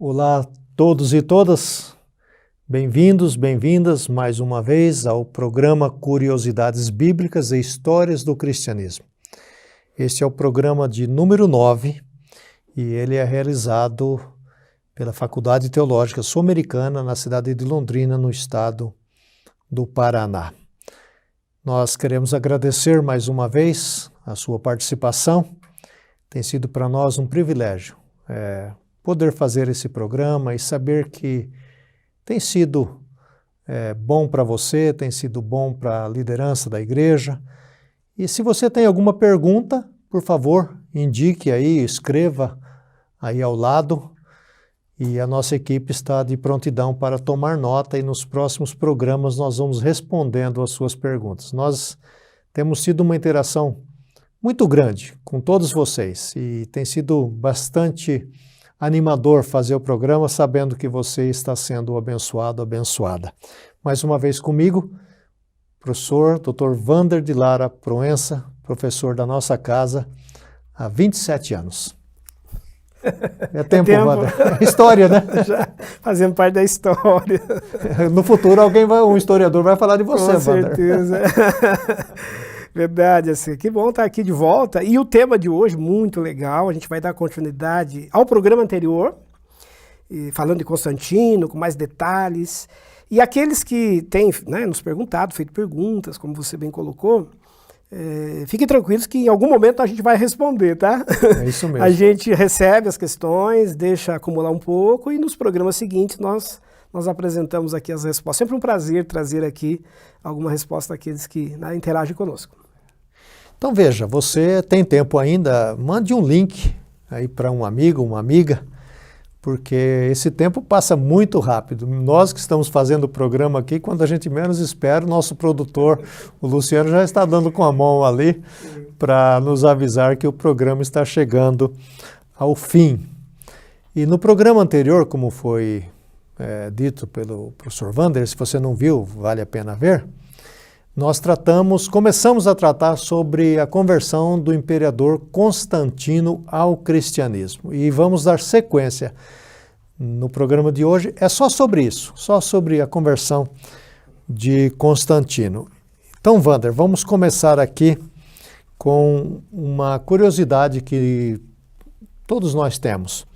Olá a todos e todas, bem-vindos, bem-vindas mais uma vez ao programa Curiosidades Bíblicas e Histórias do Cristianismo. Este é o programa de número 9 e ele é realizado pela Faculdade Teológica Sul-Americana na cidade de Londrina, no estado do Paraná. Nós queremos agradecer mais uma vez a sua participação. Tem sido para nós um privilégio poder fazer esse programa e saber que tem sido bom para você, tem sido bom para a liderança da igreja. E se você tem alguma pergunta, por favor, indique aí, escreva aí ao lado. E a nossa equipe está de prontidão para tomar nota e nos próximos programas nós vamos respondendo as suas perguntas. Nós temos tido uma interação muito grande com todos vocês e tem sido bastante animador fazer o programa sabendo que você está sendo abençoado, abençoada. Mais uma vez comigo, professor Dr. Wander de Lara Proença, professor da nossa casa há 27 anos. É tempo. Wander. História, né? Já fazendo parte da história. No futuro um historiador vai falar de você, Wander. Com certeza. Verdade, assim, que bom estar aqui de volta. E o tema de hoje, muito legal, a gente vai dar continuidade ao programa anterior, falando de Constantino, com mais detalhes. E aqueles que têm nos perguntado, feito perguntas, como você bem colocou, fiquem tranquilos que em algum momento a gente vai responder, tá? É isso mesmo. A gente recebe as questões, deixa acumular um pouco e nos programas seguintes nós apresentamos aqui as respostas. Sempre um prazer trazer aqui alguma resposta daqueles que interagem conosco. Então veja, você tem tempo ainda, mande um link aí para um amigo, uma amiga, porque esse tempo passa muito rápido. Nós que estamos fazendo o programa aqui, quando a gente menos espera, o nosso produtor, o Luciano, já está dando com a mão ali para nos avisar que o programa está chegando ao fim. E no programa anterior, como foi dito pelo professor Wander, se você não viu, vale a pena ver, nós começamos a tratar sobre a conversão do imperador Constantino ao cristianismo. E vamos dar sequência no programa de hoje, é só sobre isso, só sobre a conversão de Constantino. Então, Wander, vamos começar aqui com uma curiosidade que todos nós temos.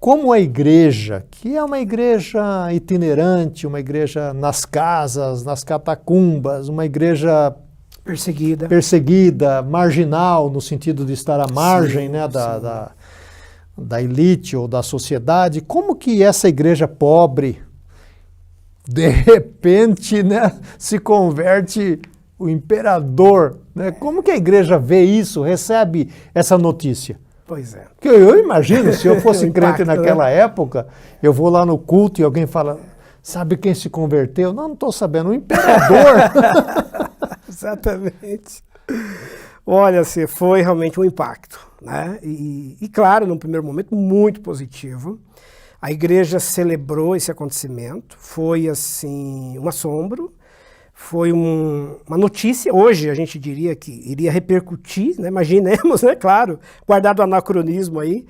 Como a igreja, que é uma igreja itinerante, uma igreja nas casas, nas catacumbas, uma igreja perseguida, marginal, no sentido de estar à margem da elite ou da sociedade, como que essa igreja pobre, de repente, se converte o imperador? Como que a igreja vê isso, recebe essa notícia? Pois é. Porque eu imagino, se eu fosse crente naquela época, eu vou lá no culto e alguém fala, sabe quem se converteu? Não estou sabendo, o imperador. Exatamente. Olha, assim, foi realmente um impacto, né? E claro, num primeiro momento, muito positivo. A igreja celebrou esse acontecimento, foi assim, um assombro. Foi uma notícia, hoje a gente diria que iria repercutir, imaginemos, claro, guardado o anacronismo aí,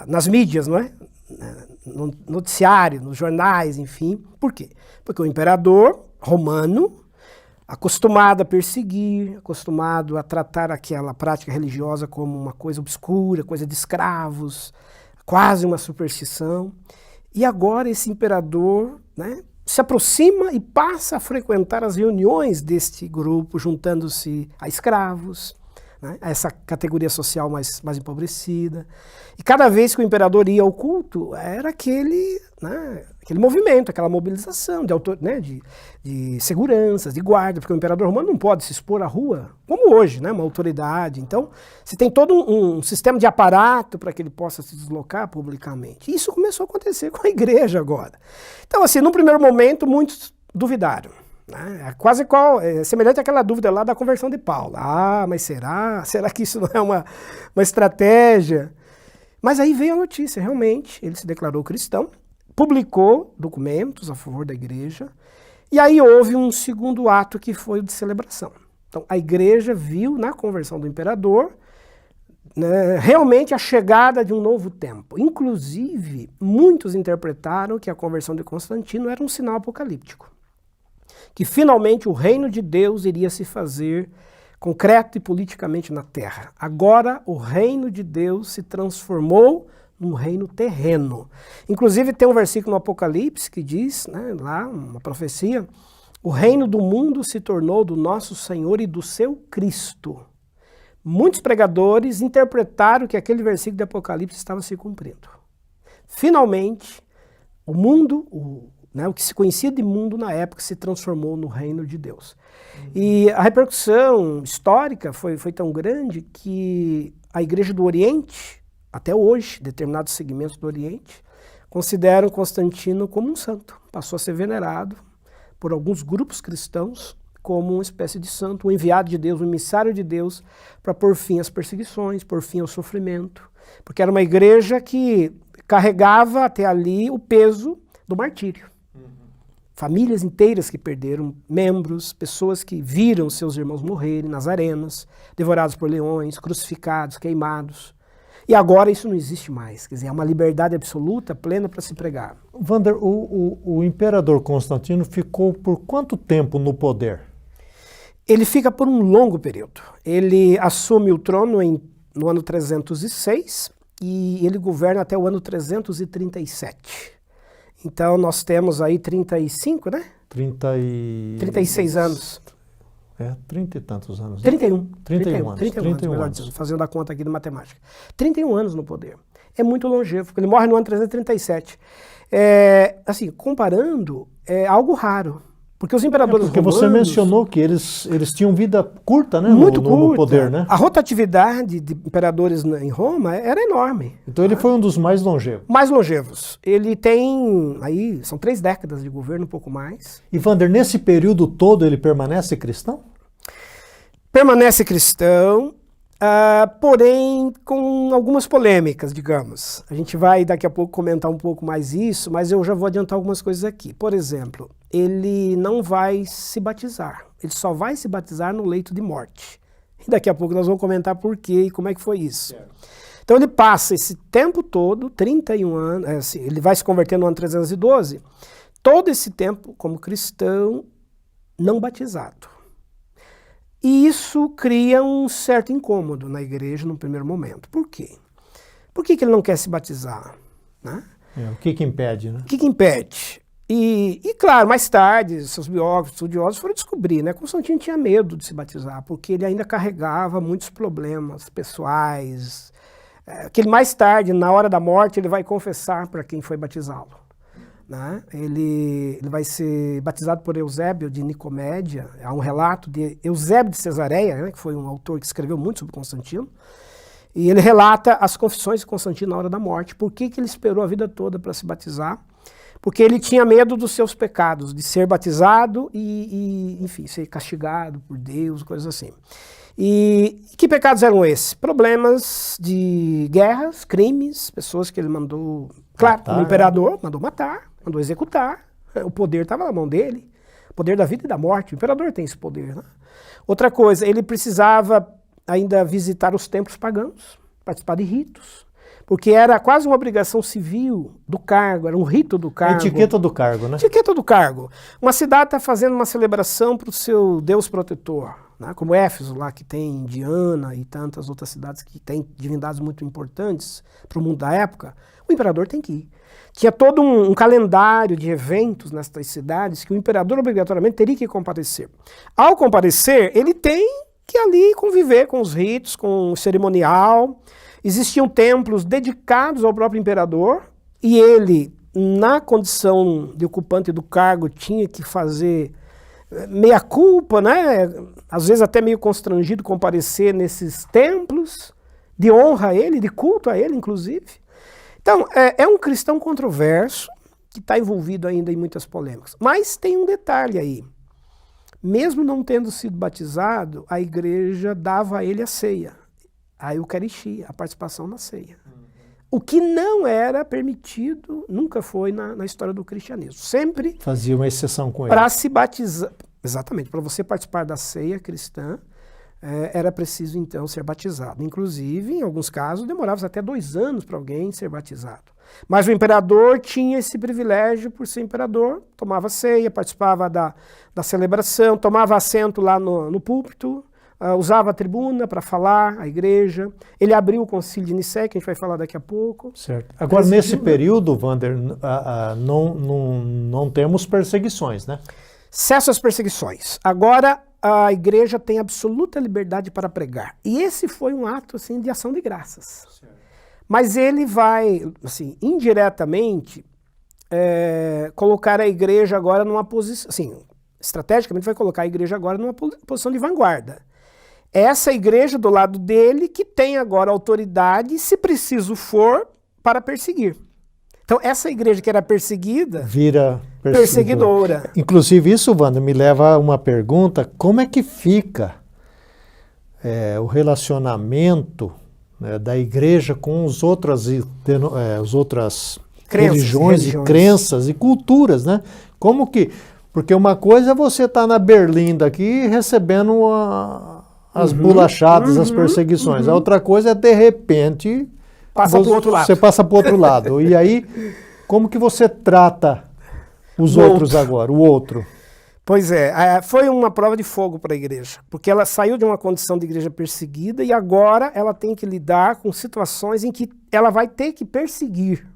nas mídias, no noticiário, nos jornais, enfim. Por quê? Porque o imperador romano, acostumado a perseguir, acostumado a tratar aquela prática religiosa como uma coisa obscura, coisa de escravos, quase uma superstição, e agora esse imperador, se aproxima e passa a frequentar as reuniões deste grupo, juntando-se a escravos, a essa categoria social mais empobrecida. E cada vez que o imperador ia ao culto, era aquele movimento, aquela mobilização de seguranças, de guarda, porque o imperador romano não pode se expor à rua, como hoje, uma autoridade. Então, você tem todo um sistema de aparato para que ele possa se deslocar publicamente. E isso começou a acontecer com a igreja agora. Então, assim, num primeiro momento, muitos duvidaram. É semelhante àquela dúvida lá da conversão de Paulo. Mas será? Será que isso não é uma estratégia? Mas aí veio a notícia, realmente, ele se declarou cristão, publicou documentos a favor da igreja, e aí houve um segundo ato que foi o de celebração. Então, a igreja viu na conversão do imperador né, realmente a chegada de um novo tempo. Inclusive, muitos interpretaram que a conversão de Constantino era um sinal apocalíptico. Que finalmente o reino de Deus iria se fazer concreto e politicamente na terra. Agora o reino de Deus se transformou num reino terreno. Inclusive tem um versículo no Apocalipse que diz, né, lá, uma profecia, o reino do mundo se tornou do nosso Senhor e do seu Cristo. Muitos pregadores interpretaram que aquele versículo de Apocalipse estava se cumprindo. Finalmente, o mundo, o que se conhecia de mundo na época, se transformou no reino de Deus. E a repercussão histórica foi tão grande que a Igreja do Oriente, até hoje, determinados segmentos do Oriente, consideram Constantino como um santo. Passou a ser venerado por alguns grupos cristãos como uma espécie de santo, um enviado de Deus, um emissário de Deus, para pôr fim às perseguições, pôr fim ao sofrimento. Porque era uma igreja que carregava até ali o peso do martírio. Famílias inteiras que perderam membros, pessoas que viram seus irmãos morrerem nas arenas, devorados por leões, crucificados, queimados. E agora isso não existe mais, quer dizer, é uma liberdade absoluta, plena para se pregar. Wander, o imperador Constantino ficou por quanto tempo no poder? Ele fica por um longo período. Ele assume o trono no ano 306 e ele governa até o ano 337. Então nós temos aí 35, né? 36 anos. 30 e tantos anos. 31. 31 anos. 31 melhor dizendo, fazendo a conta aqui de matemática. 31 anos no poder. É muito longevo, porque ele morre no ano 337. Assim, comparando, é algo raro. Porque os imperadores porque romanos... você mencionou que eles tinham vida curta, né? Muito no curta. Poder, né? A rotatividade de imperadores em Roma era enorme. Então ele foi um dos mais longevos. Mais longevos. Ele tem, aí, são 3 décadas de governo, um pouco mais. E Wander, nesse período todo ele permanece cristão? Permanece cristão, porém com algumas polêmicas, digamos. A gente vai daqui a pouco comentar um pouco mais isso, mas eu já vou adiantar algumas coisas aqui. Por exemplo, ele não vai se batizar. Ele só vai se batizar no leito de morte. E daqui a pouco nós vamos comentar por quê e como é que foi isso. Então ele passa esse tempo todo, 31 anos, assim, ele vai se converter no ano 312, todo esse tempo como cristão não batizado. E isso cria um certo incômodo na igreja no primeiro momento. Por quê? Por que ele não quer se batizar? Né? O que impede, né? O que impede? E claro, mais tarde, seus biógrafos, estudiosos foram descobrir, né? Constantino tinha medo de se batizar, porque ele ainda carregava muitos problemas pessoais, que ele mais tarde, na hora da morte, ele vai confessar para quem foi batizá-lo. Né? Ele vai ser batizado por Eusébio de Nicomédia. Há um relato de Eusébio de Cesareia, né, que foi um autor que escreveu muito sobre Constantino, e ele relata as confissões de Constantino na hora da morte. Por que ele esperou a vida toda para se batizar? Porque ele tinha medo dos seus pecados, de ser batizado e enfim, ser castigado por Deus, coisas assim. E que pecados eram esses? Problemas de guerras, crimes, pessoas que ele mandou... Claro, o imperador mandou matar, mandou executar, o poder estava na mão dele, o poder da vida e da morte, o imperador tem esse poder. Né? Outra coisa, ele precisava ainda visitar os templos pagãos, participar de ritos, porque era quase uma obrigação civil do cargo, era um rito do cargo. A etiqueta do cargo, né? Etiqueta do cargo. Uma cidade está fazendo uma celebração para o seu Deus protetor, né? Como Éfeso lá, que tem Diana e tantas outras cidades que têm divindades muito importantes para o mundo da época, o imperador tem que ir. Tinha todo um calendário de eventos nestas cidades que o imperador obrigatoriamente teria que comparecer. Ao comparecer, ele tem que ali conviver com os ritos, com o cerimonial. Existiam templos dedicados ao próprio imperador e ele, na condição de ocupante do cargo, tinha que fazer meia culpa, né? Às vezes até meio constrangido comparecer nesses templos de honra a ele, de culto a ele, inclusive. Então, é um cristão controverso que está envolvido ainda em muitas polêmicas. Mas tem um detalhe aí. Mesmo não tendo sido batizado, a igreja dava a ele a ceia, a eucaristia, a participação na ceia. O que não era permitido, nunca foi na história do cristianismo. Sempre fazia uma exceção com ele. Para se batizar, exatamente, para você participar da ceia cristã, era preciso então ser batizado. Inclusive, em alguns casos, demorava até 2 anos para alguém ser batizado. Mas o imperador tinha esse privilégio por ser imperador, tomava ceia, participava da celebração, tomava assento lá no púlpito, usava a tribuna para falar à igreja. Ele abriu o concílio de Nicéia, que a gente vai falar daqui a pouco. Certo. Agora, nesse período, Wander, não temos perseguições, né? Cessam as perseguições. Agora, a igreja tem absoluta liberdade para pregar. E esse foi um ato assim, de ação de graças. Certo. Mas ele vai, assim, indiretamente, colocar a igreja agora numa posição... Assim, estrategicamente vai colocar a igreja agora numa posição de vanguarda. Essa igreja do lado dele que tem agora autoridade, se preciso for, para perseguir. Então, essa igreja que era perseguida... Vira perseguidora. Inclusive, isso, Wander, me leva a uma pergunta. Como é que fica o relacionamento, né, da igreja com as outras religiões e crenças e culturas, né? Como que... Porque uma coisa é você estar na Berlinda aqui recebendo as bolachadas, as perseguições. A outra coisa é, de repente... Passa para o outro lado. Você passa para o outro lado. E aí, como que você trata os outros agora, o outro? Pois é, foi uma prova de fogo para a igreja, porque ela saiu de uma condição de igreja perseguida e agora ela tem que lidar com situações em que ela vai ter que perseguir.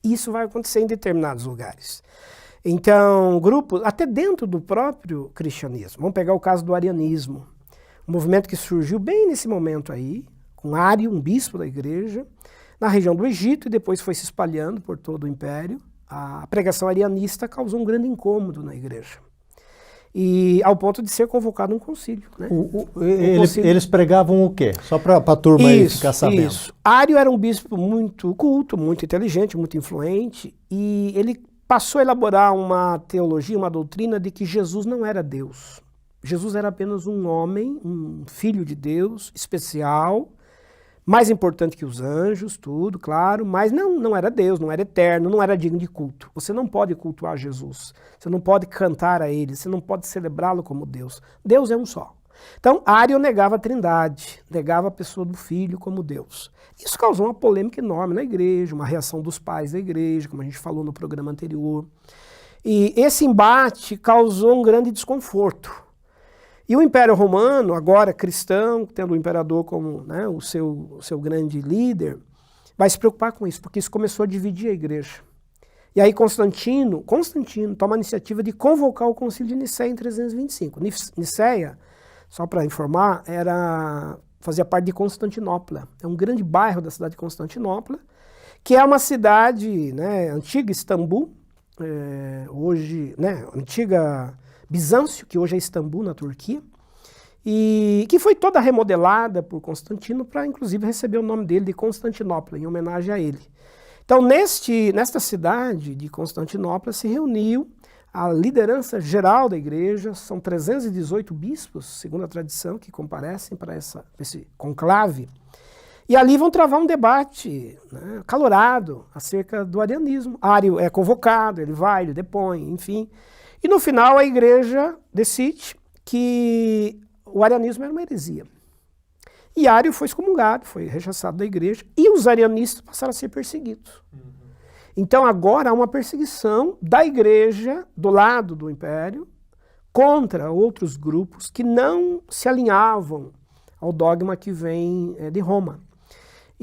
Isso vai acontecer em determinados lugares. Então, grupos, até dentro do próprio cristianismo, vamos pegar o caso do arianismo, um movimento que surgiu bem nesse momento aí, com Ário, um bispo da igreja, na região do Egito, e depois foi se espalhando por todo o império. A pregação arianista causou um grande incômodo na igreja. E ao ponto de ser convocado um concílio. Né? Eles pregavam o quê? Só para a turma aí ficar sabendo. Isso. Ário era um bispo muito culto, muito inteligente, muito influente, e ele passou a elaborar uma teologia, uma doutrina de que Jesus não era Deus. Jesus era apenas um homem, um filho de Deus, especial, mais importante que os anjos, tudo, claro, mas não era Deus, não era eterno, não era digno de culto. Você não pode cultuar Jesus, você não pode cantar a Ele, você não pode celebrá-lo como Deus. Deus é um só. Então, Ário negava a trindade, negava a pessoa do Filho como Deus. Isso causou uma polêmica enorme na igreja, uma reação dos pais da igreja, como a gente falou no programa anterior. E esse embate causou um grande desconforto. E o Império Romano, agora cristão, tendo o imperador como, né, o seu grande líder, vai se preocupar com isso, porque isso começou a dividir a igreja. E aí Constantino toma a iniciativa de convocar o concílio de Nicéia em 325. Nicéia, só para informar, fazia parte de Constantinopla. É um grande bairro da cidade de Constantinopla, que é uma cidade, né, antiga Istambul, hoje, né, antiga Bizâncio, que hoje é Istambul, na Turquia, e que foi toda remodelada por Constantino para, inclusive, receber o nome dele de Constantinopla, em homenagem a ele. Então, nesta cidade de Constantinopla se reuniu a liderança geral da igreja, são 318 bispos, segundo a tradição, que comparecem para esse conclave, e ali vão travar um debate, né, acalorado acerca do arianismo. Ário é convocado, ele vai, ele depõe, enfim. E no final a igreja decide que o arianismo era uma heresia. E Ário foi excomungado, foi rechaçado da igreja, e os arianistas passaram a ser perseguidos. Então agora há uma perseguição da igreja, do lado do império, contra outros grupos que não se alinhavam ao dogma que vem de Roma.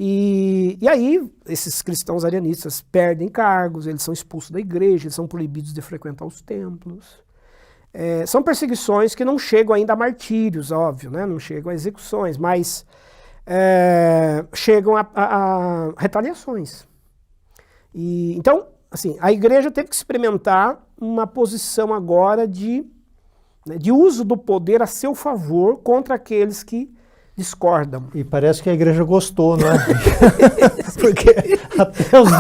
E aí esses cristãos arianistas perdem cargos, eles são expulsos da igreja, eles são proibidos de frequentar os templos. São perseguições que não chegam ainda a martírios, óbvio, né? Não chegam a execuções, mas chegam a retaliações. Então, assim, a igreja teve que experimentar uma posição agora de uso do poder a seu favor contra aqueles que discordam. E parece que a igreja gostou, né? Porque até os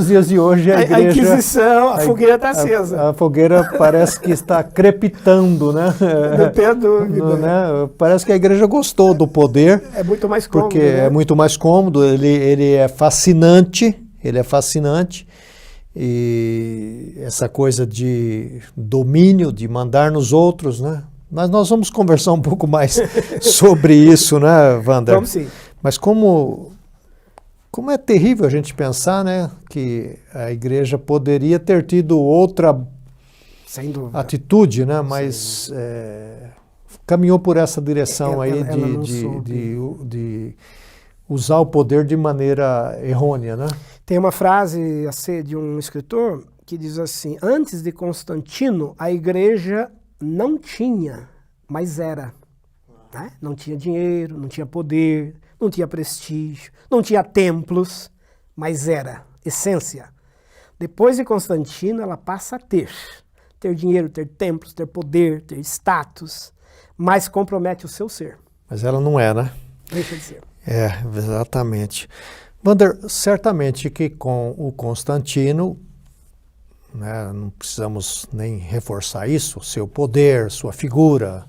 dias de hoje a igreja... A Inquisição, a fogueira está acesa. A fogueira parece que está crepitando, né? Não tenho dúvida. Né? Parece que a igreja gostou do poder. É muito mais cômodo. Porque é muito mais cômodo, ele é fascinante, e essa coisa de domínio, de mandar nos outros, né? Mas nós vamos conversar um pouco mais sobre isso, né, Wander? Vamos sim. Mas como é terrível a gente pensar, né, que a igreja poderia ter tido outra Sem dúvida. atitude, né, mas caminhou por essa direção aí Ela não soube. de usar o poder de maneira errônea, né? Tem uma frase a ser de um escritor que diz assim: antes de Constantino, a igreja não tinha, mas era. Né? Não tinha dinheiro, não tinha poder, não tinha prestígio, não tinha templos, mas era essência. Depois de Constantino, ela passa a ter dinheiro, ter templos, ter poder, ter status, mas compromete o seu ser. Mas ela não é, né? Deixa de ser. Exatamente. Wander, certamente que com o Constantino, né, não precisamos nem reforçar isso, seu poder, sua figura,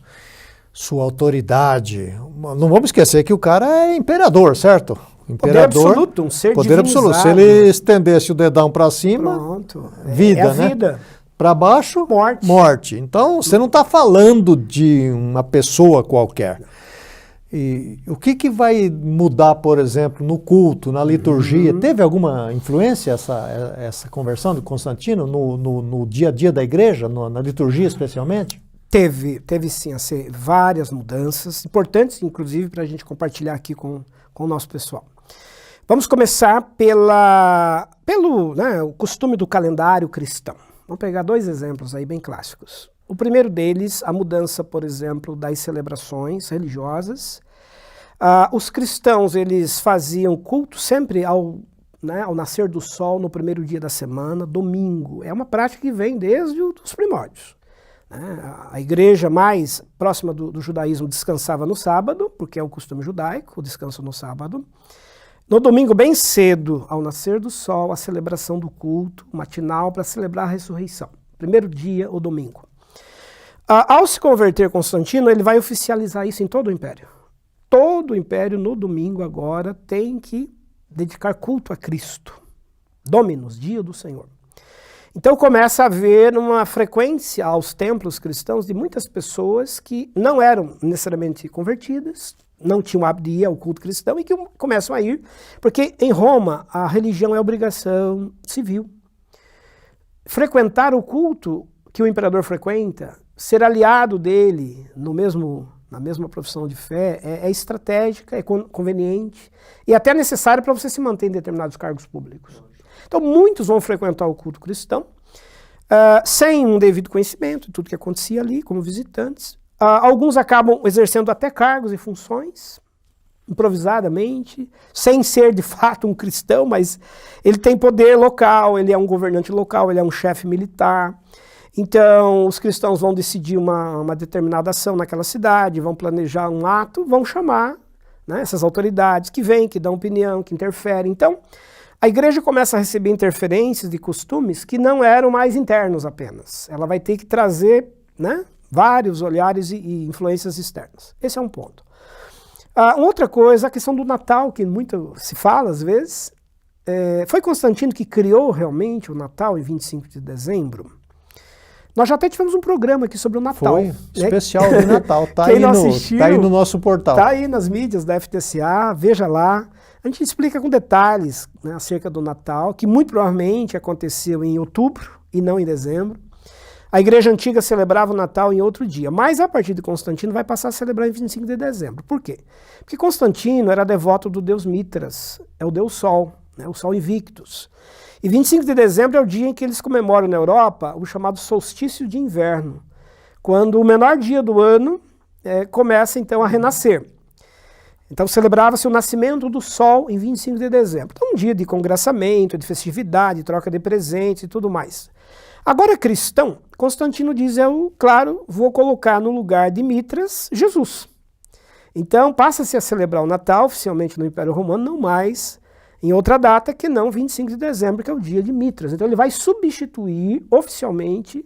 sua autoridade. Não vamos esquecer que o cara é imperador, certo? Imperador, poder absoluto, um ser poder divinizado. absoluto. Se ele estendesse o dedão para cima, pronto. Vida, é a né? vida. Para baixo, Morte. morte. Então, você não está falando de uma pessoa qualquer. E o que vai mudar, por exemplo, no culto, na liturgia? Teve alguma influência essa conversão de Constantino no dia a dia da igreja, na liturgia especialmente? Teve sim, assim, várias mudanças, importantes inclusive para a gente compartilhar aqui com o nosso pessoal. Vamos começar pelo né, o costume do calendário cristão. Vamos pegar 2 exemplos aí bem clássicos. O primeiro deles, a mudança, por exemplo, das celebrações religiosas. Os cristãos, eles faziam culto sempre ao nascer do sol, no primeiro dia da semana, domingo. É uma prática que vem desde os primórdios. A igreja mais próxima do judaísmo descansava no sábado, porque é o costume judaico, o descanso no sábado. No domingo, bem cedo, ao nascer do sol, a celebração do culto matinal para celebrar a ressurreição. Primeiro dia, o domingo. Ao se converter Constantino, ele vai oficializar isso em todo o império. Todo o império, no domingo agora, tem que dedicar culto a Cristo. Dominus, dia do Senhor. Então começa a haver uma frequência aos templos cristãos de muitas pessoas que não eram necessariamente convertidas, não tinham hábito de ir ao culto cristão e que começam a ir, porque em Roma a religião é obrigação civil. Frequentar o culto que o imperador frequenta, ser aliado dele na mesma profissão de fé, é estratégica, é conveniente e até necessário para você se manter em determinados cargos públicos. Então muitos vão frequentar o culto cristão sem um devido conhecimento de tudo que acontecia ali, como visitantes. Alguns acabam exercendo até cargos e funções, improvisadamente, sem ser de fato um cristão, mas ele tem poder local, ele é um governante local, ele é um chefe militar. Então, os cristãos vão decidir uma determinada ação naquela cidade, vão planejar um ato, vão chamar essas autoridades que vêm, que dão opinião, que interferem. Então, a igreja começa a receber interferências de costumes que não eram mais internos apenas. Ela vai ter que trazer vários olhares e influências externas. Esse é um ponto. Outra coisa, a questão do Natal, que muito se fala às vezes. Foi Constantino que criou realmente o Natal em 25 de dezembro? Nós já até tivemos um programa aqui sobre o Natal. Foi, especial de Natal. Está aí, aí no nosso portal. Está aí nas mídias da FTCA, veja lá. A gente explica com detalhes acerca do Natal, que muito provavelmente aconteceu em outubro e não em dezembro. A igreja antiga celebrava o Natal em outro dia, mas a partir de Constantino vai passar a celebrar em 25 de dezembro. Por quê? Porque Constantino era devoto do deus Mitras, é o deus Sol, o Sol Invictus. E 25 de dezembro é o dia em que eles comemoram na Europa o chamado solstício de inverno, quando o menor dia do ano começa então a renascer. Então celebrava-se o nascimento do Sol em 25 de dezembro. Então um dia de congraçamento, de festividade, troca de presentes e tudo mais. Agora cristão, Constantino diz, claro, vou colocar no lugar de Mitras, Jesus. Então passa-se a celebrar o Natal oficialmente no Império Romano, não mais em outra data que não 25 de dezembro, que é o dia de Mitras. Então ele vai substituir oficialmente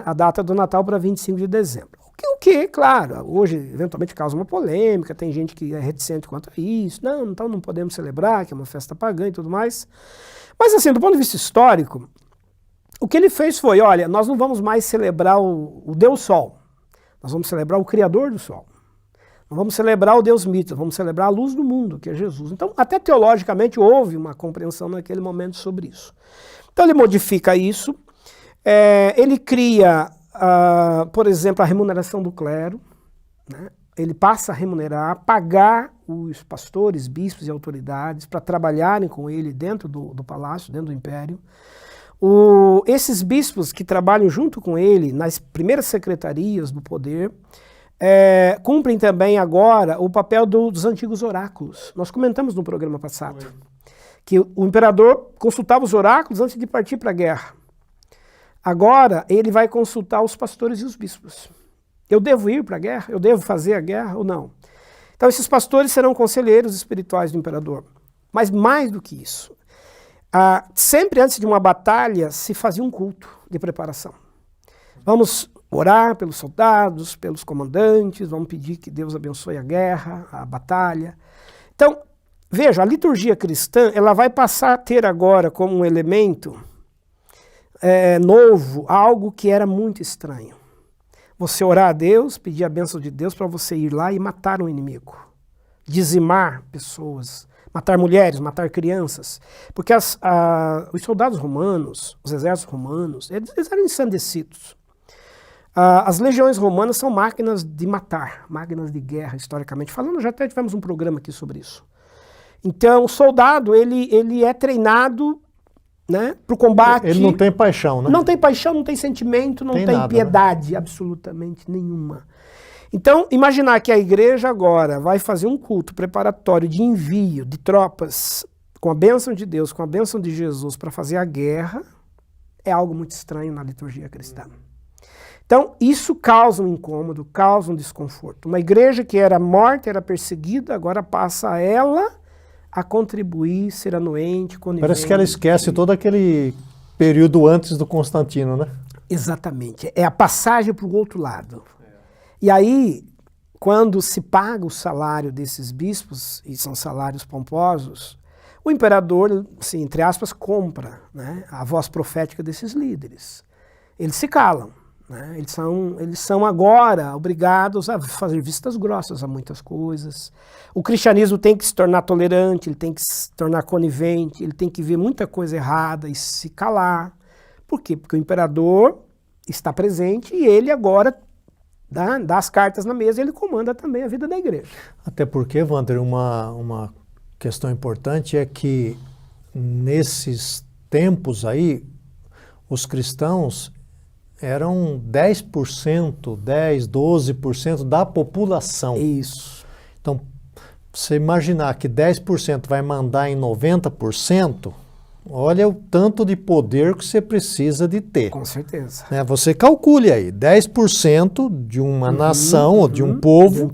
a data do Natal para 25 de dezembro. O que, claro, hoje eventualmente causa uma polêmica, tem gente que é reticente quanto a isso, então não podemos celebrar, que é uma festa pagã e tudo mais. Mas assim, do ponto de vista histórico, o que ele fez foi, olha, nós não vamos mais celebrar o Deus Sol, Nós vamos celebrar o Criador do Sol. Não vamos celebrar o Deus mito, vamos celebrar a luz do mundo, que é Jesus. Então, até teologicamente, houve uma compreensão naquele momento sobre isso. Então, ele modifica isso. Ele cria, por exemplo, a remuneração do clero, né? Ele passa a remunerar, pagar os pastores, bispos e autoridades para trabalharem com ele dentro do palácio, dentro do império. Esses bispos que trabalham junto com ele nas primeiras secretarias do poder cumprem também agora o papel dos antigos oráculos. Nós comentamos no programa passado que o imperador consultava os oráculos antes de partir para a guerra. Agora ele vai consultar os pastores e os bispos. Eu devo ir para a guerra? Eu devo fazer a guerra ou não? Então esses pastores serão conselheiros espirituais do imperador. Mas mais do que isso, sempre antes de uma batalha se fazia um culto de preparação. Vamos orar pelos soldados, pelos comandantes, vamos pedir que Deus abençoe a guerra, a batalha. Então, veja, a liturgia cristã ela vai passar a ter agora como um elemento novo, algo que era muito estranho. Você orar a Deus, pedir a bênção de Deus para você ir lá e matar um inimigo. Dizimar pessoas, matar mulheres, matar crianças. Porque os soldados romanos, os exércitos romanos, eles eram ensandecidos. As legiões romanas são máquinas de matar, máquinas de guerra, historicamente falando. Já até tivemos um programa aqui sobre isso. Então, o soldado, ele é treinado, né, para o combate. Ele não tem paixão, né? Não tem paixão, não tem sentimento, não tem nada, piedade, né? Absolutamente nenhuma. Então, imaginar que a igreja agora vai fazer um culto preparatório de envio de tropas com a bênção de Deus, com a bênção de Jesus para fazer a guerra, é algo muito estranho na liturgia cristã. Então, isso causa um incômodo, causa um desconforto. Uma igreja que era morta, era perseguida, agora passa ela a contribuir, ser anuente, conivente. Parece que ela esquece todo aquele período antes do Constantino, né? Exatamente. É a passagem para o outro lado. E aí, quando se paga o salário desses bispos, e são salários pomposos, o imperador, assim, entre aspas, compra, né, a voz profética desses líderes. Eles se calam. Né? Eles são agora obrigados a fazer vistas grossas a muitas coisas. O cristianismo tem que se tornar tolerante, ele tem que se tornar conivente, ele tem que ver muita coisa errada e se calar. Por quê? Porque o imperador está presente e ele agora dá as cartas na mesa e ele comanda também a vida da igreja. Até porque, Wander, uma questão importante é que nesses tempos aí, os cristãos eram 10%, 10%, 12% da população. Isso. Então, você imaginar que 10% vai mandar em 90%, olha o tanto de poder que você precisa de ter. Com certeza. Né? Você calcule aí, 10% de uma nação, ou de um povo,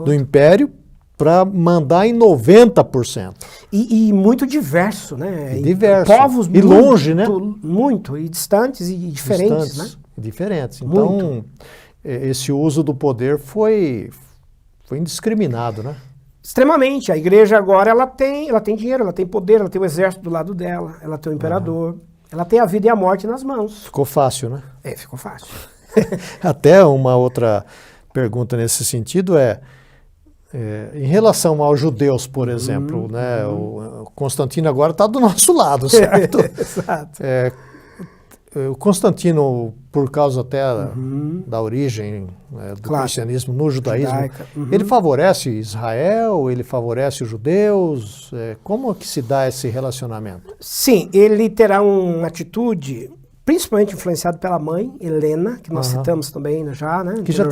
do império, para mandar em 90%. E muito diverso, né? Diverso. Povos e longe, né? Muito, e distantes e diferentes, né? Diferentes. Então, esse uso do poder foi indiscriminado, né? Extremamente. A igreja agora ela tem dinheiro, ela tem poder, ela tem o exército do lado dela, ela tem o imperador, ela tem a vida e a morte nas mãos. Ficou fácil, né? Ficou fácil. Até uma outra pergunta nesse sentido em relação aos judeus, por exemplo, né? O Constantino agora está do nosso lado, certo? Exato. O Constantino, por causa até da origem do cristianismo no judaísmo, ele favorece Israel, ele favorece os judeus? Como que se dá esse relacionamento? Sim, ele terá uma atitude, principalmente influenciado pela mãe, Helena, que nós citamos também já, né? Que já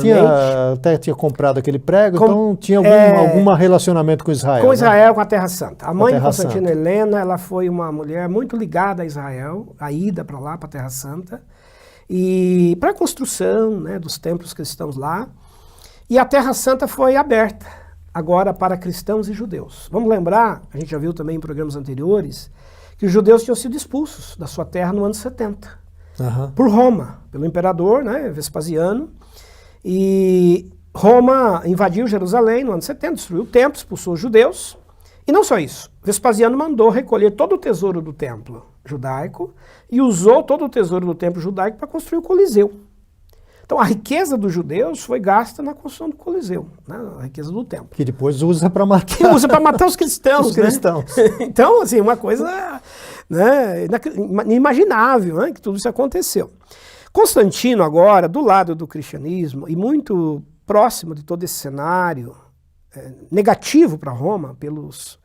até tinha comprado aquele prego, então tinha algum relacionamento com Israel. Com Israel, né? Com a Terra Santa. A mãe de Santa. Constantino, Helena, ela foi uma mulher muito ligada a Israel, a ida para lá, para a Terra Santa, e para a construção, né, dos templos cristãos lá. E a Terra Santa foi aberta agora para cristãos e judeus. Vamos lembrar, a gente já viu também em programas anteriores, que os judeus tinham sido expulsos da sua terra no ano 70. Por Roma, pelo imperador, né, Vespasiano, e Roma invadiu Jerusalém no ano 70, destruiu o templo, expulsou os judeus, e não só isso, Vespasiano mandou recolher todo o tesouro do templo judaico e usou todo o tesouro do templo judaico para construir o Coliseu. Então a riqueza dos judeus foi gasta na construção do Coliseu, né? A riqueza do templo. Que depois usa para matar. Que usa para matar os cristãos. Os cristãos. Né? Então, assim, uma coisa, né, inimaginável, né, que tudo isso aconteceu. Constantino agora, do lado do cristianismo, e muito próximo de todo esse cenário negativo para Roma, pelos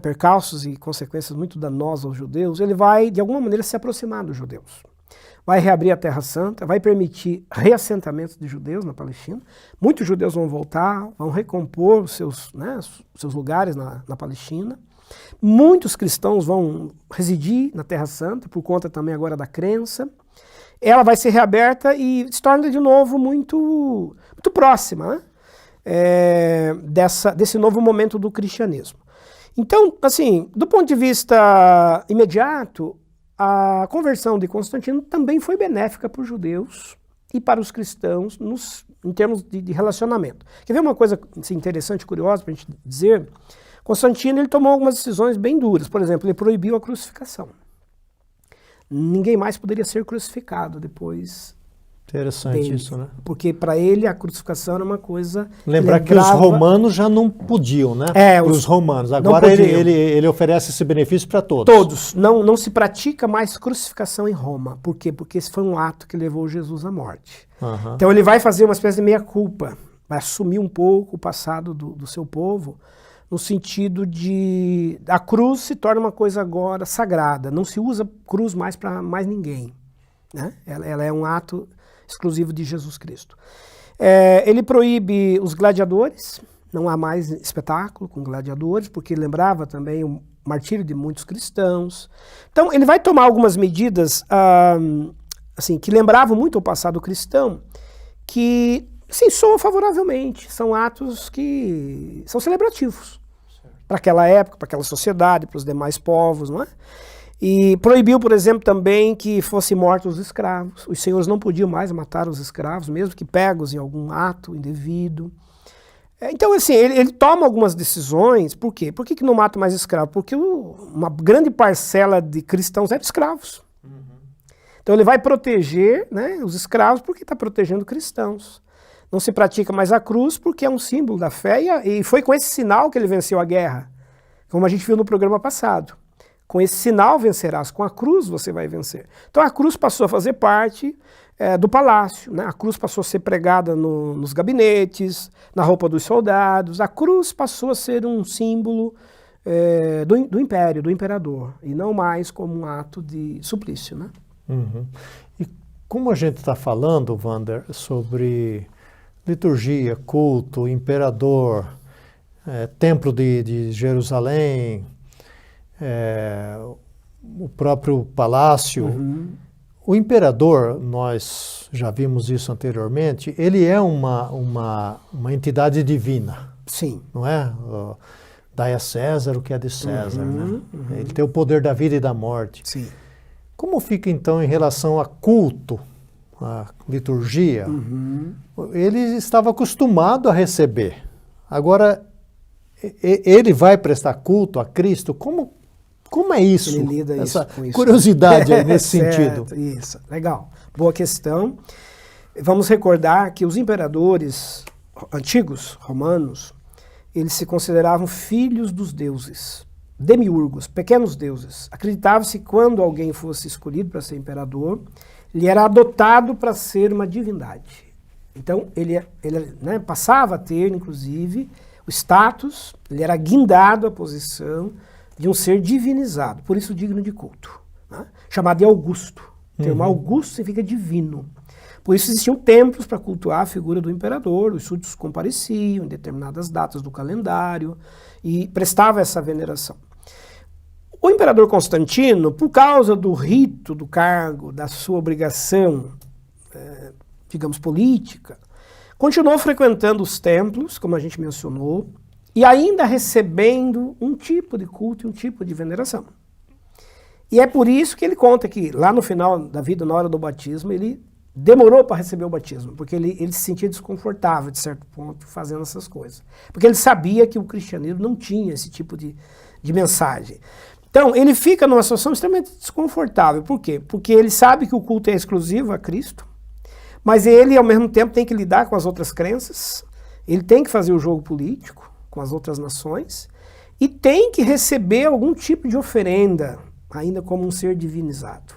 percalços e consequências muito danosas aos judeus, ele vai, de alguma maneira, se aproximar dos judeus. Vai reabrir a Terra Santa, vai permitir reassentamentos de judeus na Palestina. Muitos judeus vão voltar, vão recompor os seus lugares na Palestina. Muitos cristãos vão residir na Terra Santa, por conta também agora da crença. Ela vai ser reaberta e se torna de novo muito próxima, né? Desse novo momento do cristianismo. Então, assim, do ponto de vista imediato, a conversão de Constantino também foi benéfica para os judeus e para os cristãos em termos de relacionamento. Quer ver uma coisa assim, interessante, curiosa para a gente dizer? Constantino ele tomou algumas decisões bem duras. Por exemplo, ele proibiu a crucificação. Ninguém mais poderia ser crucificado depois. Interessante dele, isso, né? Porque para ele a crucificação era uma coisa... Lembrar que os romanos já não podiam, né? Os romanos. Agora ele oferece esse benefício para todos. Todos. Não se pratica mais crucificação em Roma. Por quê? Porque esse foi um ato que levou Jesus à morte. Uhum. Então ele vai fazer uma espécie de meia-culpa. Vai assumir um pouco o passado do seu povo, no sentido de... A cruz se torna uma coisa agora sagrada. Não se usa cruz mais para mais ninguém, né? Ela é um ato exclusivo de Jesus Cristo. Ele proíbe os gladiadores, não há mais espetáculo com gladiadores, porque lembrava também o martírio de muitos cristãos. Então ele vai tomar algumas medidas assim, que lembravam muito o passado cristão, que sim, soam favoravelmente, são atos que são celebrativos para aquela época, para aquela sociedade, para os demais povos, não é? E proibiu, por exemplo, também que fossem mortos os escravos. Os senhores não podiam mais matar os escravos, mesmo que pegos em algum ato indevido. Então, assim, ele toma algumas decisões. Por quê? Por que não mata mais escravos? Porque uma grande parcela de cristãos eram escravos. Uhum. Então ele vai proteger, né, os escravos porque está protegendo cristãos. Não se pratica mais a cruz porque é um símbolo da fé e foi com esse sinal que ele venceu a guerra, como a gente viu no programa passado. Com esse sinal vencerás, com a cruz você vai vencer. Então a cruz passou a fazer parte do palácio, né? A cruz passou a ser pregada nos gabinetes, na roupa dos soldados. A cruz passou a ser um símbolo do império, do imperador, e não mais como um ato de suplício, né? Uhum. E como a gente está falando, Wander, sobre liturgia, culto, imperador, templo de Jerusalém, o próprio palácio. Uhum. O imperador, nós já vimos isso anteriormente, ele é uma entidade divina. Sim. Não é? Dai a César o que é de César. Né? Uhum. Ele tem o poder da vida e da morte. Sim. Como fica então em relação a culto, a liturgia? Uhum. Ele estava acostumado a receber. Agora, ele vai prestar culto a Cristo? Como é isso? Ele lida essa com isso. Curiosidade aí nesse sentido. Isso, legal. Boa questão. Vamos recordar que os imperadores antigos, romanos, eles se consideravam filhos dos deuses, demiurgos, pequenos deuses. Acreditava-se que quando alguém fosse escolhido para ser imperador, ele era adotado para ser uma divindade. Então, ele passava a ter, inclusive, o status, ele era guindado à posição de um ser divinizado, por isso digno de culto, né? Chamado de Augusto. O termo Augusto significa divino. Por isso existiam templos para cultuar a figura do imperador, os súditos compareciam em determinadas datas do calendário e prestava essa veneração. O imperador Constantino, por causa do rito do cargo, da sua obrigação, digamos, política, continuou frequentando os templos, como a gente mencionou, e ainda recebendo um tipo de culto e um tipo de veneração. E é por isso que ele conta que lá no final da vida, na hora do batismo, ele demorou para receber o batismo, porque ele se sentia desconfortável, de certo ponto, fazendo essas coisas. Porque ele sabia que o cristianismo não tinha esse tipo de mensagem. Então, ele fica numa situação extremamente desconfortável. Por quê? Porque ele sabe que o culto é exclusivo a Cristo, Mas ele, ao mesmo tempo, tem que lidar com as outras crenças, ele tem que fazer o jogo político com as outras nações e tem que receber algum tipo de oferenda, ainda como um ser divinizado.